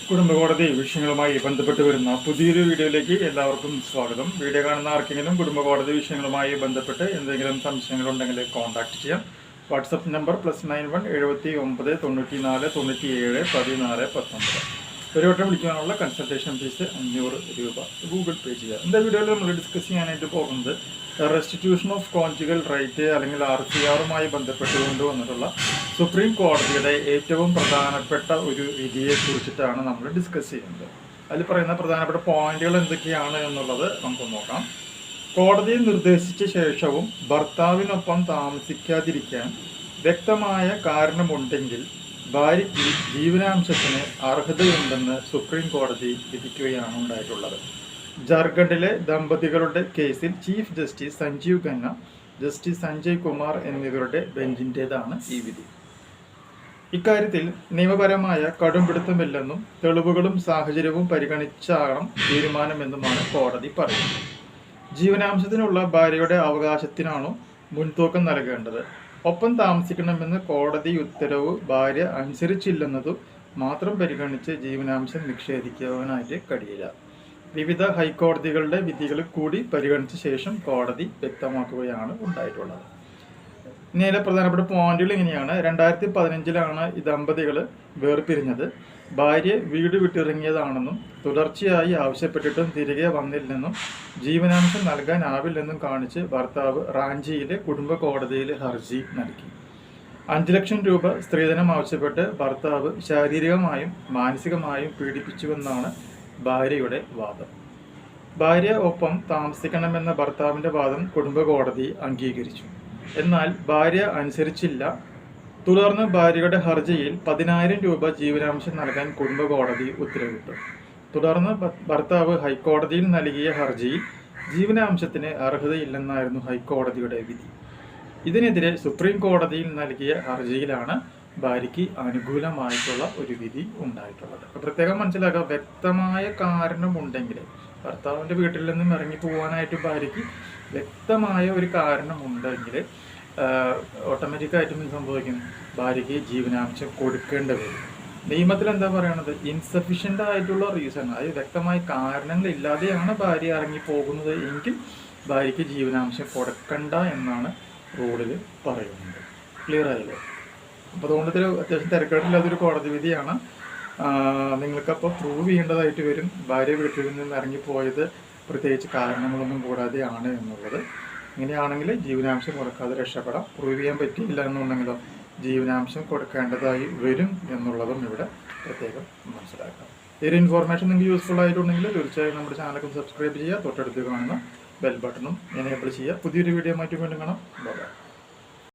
കുടുംബകോടതി വിഷയങ്ങളുമായി ബന്ധപ്പെട്ട് വരുന്ന പുതിയൊരു വീഡിയോയിലേക്ക് എല്ലാവർക്കും സ്വാഗതം. വീഡിയോ കാണുന്ന ആർക്കെങ്കിലും കുടുംബകോടതി വിഷയങ്ങളുമായി ബന്ധപ്പെട്ട് എന്തെങ്കിലും സംശയങ്ങളുണ്ടെങ്കിൽ കോൺടാക്ട് ചെയ്യാം. WhatsApp number +91 79 94 97 14 19. ഒരു വട്ടം വിളിക്കാനുള്ള കൺസൾട്ടേഷൻ ഫീസ് 500 രൂപ ഗൂഗിൾ പേ ചെയ്യുക. இந்த വീഡിയോയിൽ നമ്മൾ ഡിസ്കസ് ചെയ്യാനായിട്ട് പോകുന്നത് റെസ്റ്റിറ്റ്യൂഷൻ ഓഫ് കോൺജുഗൽ റൈറ്റ് അല്ലെങ്കിൽ RCRുമായി ബന്ധപ്പെട്ടുകൊണ്ട് വന്നിട്ടുള്ള സുപ്രീം കോടതിയുടെ ഏറ്റവും പ്രധാനപ്പെട്ട ഒരു വിധിയെ കുറിച്ചിട്ടാണ് നമ്മൾ ഡിസ്കസ് ചെയ്യുന്നത്. അതിൽ പറയുന്ന പ്രധാനപ്പെട്ട പോയിന്റുകൾ എന്തൊക്കെയാണ് എന്നുള്ളത് നമുക്ക് നോക്കാം. കോടതി നിർദ്ദേശിച്ച ശേഷവും ഭർത്താവിനൊപ്പം താമസിക്കാതിരിക്കാൻ വ്യക്തമായ കാരണമുണ്ടെങ്കിൽ ഭാര്യയ്ക്ക് ജീവനാംശത്തിന് അർഹതയുണ്ടെന്ന് സുപ്രീം കോടതി വിധിക്കുകയാണ് ഉണ്ടായിട്ടുള്ളത്. ജാർഖണ്ഡിലെ ദമ്പതികളുടെ കേസിൽ chief justice Sanjiv Khanna, justice Sanjay Kumar എന്നിവരുടെ ബെഞ്ചിൻ്റേതാണ് ഈ വിധി. ഇക്കാര്യത്തിൽ നിയമപരമായ കടുംപിടുത്തമില്ലെന്നും തെളിവുകളും സാഹചര്യവും പരിഗണിച്ചാകണം തീരുമാനമെന്നുമാണ് കോടതി പറയുന്നത്. ജീവനാംശത്തിനുള്ള ഭാര്യയുടെ അവകാശത്തിനാണോ മുൻതൂക്കം നൽകേണ്ടത്? ഒപ്പം താമസിക്കണമെന്ന് കോടതി ഉത്തരവ് ഭാര്യ അനുസരിച്ചില്ലെന്നതും മാത്രം പരിഗണിച്ച് ജീവനാംശം നിഷേധിക്കുവാനായിട്ട് കഴിയില്ല. വിവിധ ഹൈക്കോടതികളുടെ വിധികൾ കൂടി പരിഗണിച്ച ശേഷം കോടതി വ്യക്തമാക്കുകയാണ് ഉണ്ടായിട്ടുള്ളത്. ഇനിയിലെ പ്രധാനപ്പെട്ട പോയിന്റുകൾ ഇങ്ങനെയാണ്. 2015 ഈ ദമ്പതികൾ വേർപിരിഞ്ഞത്. ഭാര്യ വീട് വിട്ടിറങ്ങിയതാണെന്നും തുടർച്ചയായി ആവശ്യപ്പെട്ടിട്ടും തിരികെ വന്നില്ലെന്നും ജീവനാംശം നൽകാനാവില്ലെന്നും കാണിച്ച് ഭർത്താവ് റാഞ്ചിയിലെ കുടുംബ കോടതിയിൽ ഹർജി നൽകി. 5 ലക്ഷം രൂപ സ്ത്രീധനം ആവശ്യപ്പെട്ട് ഭർത്താവ് ശാരീരികമായും മാനസികമായും പീഡിപ്പിച്ചുവെന്നാണ് ഭാര്യയുടെ വാദം. ഭാര്യ ഒപ്പം താമസിക്കണമെന്ന ഭർത്താവിൻ്റെ വാദം കുടുംബ കോടതി അംഗീകരിച്ചു. എന്നാൽ ഭാര്യ അനുസരിച്ചില്ല. തുടർന്ന് ഭാര്യയുടെ ഹർജിയിൽ 10,000 രൂപ ജീവനാംശം നൽകാൻ കുടുംബ കോടതി ഉത്തരവിട്ടു. തുടർന്ന് ഭർത്താവ് ഹൈക്കോടതിയിൽ നൽകിയ ഹർജിയിൽ ജീവനാംശത്തിന് അർഹതയില്ലെന്നായിരുന്നു ഹൈക്കോടതിയുടെ വിധി. ഇതിനെതിരെ സുപ്രീം കോടതിയിൽ നൽകിയ ഹർജിയിലാണ് ഭാര്യയ്ക്ക് അനുകൂലമായിട്ടുള്ള ഒരു വിധി ഉണ്ടായിട്ടുള്ളത്. പ്രത്യേകം മനസ്സിലാക്കുക, വ്യക്തമായ കാരണമുണ്ടെങ്കിൽ ഭർത്താവിൻ്റെ വീട്ടിൽ നിന്നും ഇറങ്ങി പോകാനായിട്ട് ഭാര്യയ്ക്ക് വ്യക്തമായ ഒരു കാരണമുണ്ടെങ്കിൽ ഓട്ടോമാറ്റിക്കായിട്ടും സംഭവിക്കും, ഭാര്യയ്ക്ക് ജീവനാംശം കൊടുക്കേണ്ടി വരും. നിയമത്തിൽ എന്താ പറയണത്? ഇൻസഫിഷ്യൻ്റ് ആയിട്ടുള്ള റീസൺ, അതായത് വ്യക്തമായ കാരണങ്ങളില്ലാതെയാണ് ഭാര്യ ഇറങ്ങി പോകുന്നത് എങ്കിൽ ഭാര്യയ്ക്ക് ജീവനാംശം കൊടുക്കണ്ട എന്നാണ് റൂളിൽ പറയുന്നത്. ക്ലിയർ ആയില്ലേ? അപ്പോൾ അതുകൊണ്ട് അത്യാവശ്യം തിരക്കേടില്ലാത്തൊരു കോടതി വിധിയാണ്. നിങ്ങൾക്കപ്പോൾ പ്രൂവ് ചെയ്യേണ്ടതായിട്ട് വരും ഭാര്യ വീട്ടിൽ നിന്ന് ഇറങ്ങിപ്പോയത് പ്രത്യേകിച്ച് കാരണങ്ങളൊന്നും കൂടാതെയാണ് എന്നുള്ളത്. ഇങ്ങനെയാണെങ്കിൽ ജീവനാംശം കൊടുക്കാതെ രക്ഷപ്പെടാം. പ്രൂവ് ചെയ്യാൻ പറ്റിയില്ല എന്നുണ്ടെങ്കിലോ ജീവനാംശം കൊടുക്കേണ്ടതായി വരും എന്നുള്ളതും ഇവിടെ പ്രത്യേകം മനസ്സിലാക്കാം. ഈ ഒരു ഇൻഫോർമേഷൻ നിങ്ങൾക്ക് യൂസ്ഫുൾ ആയിട്ടുണ്ടെങ്കിൽ തീർച്ചയായും നമ്മുടെ ചാനലൊക്കെ സബ്സ്ക്രൈബ് ചെയ്യുക. തൊട്ടടുത്ത് കാണുന്ന ബെൽ ബട്ടണും എനേബിൾ ചെയ്യുക. പുതിയൊരു വീഡിയോ മാറ്റി വീണ്ടും കാണാം. ബൈ.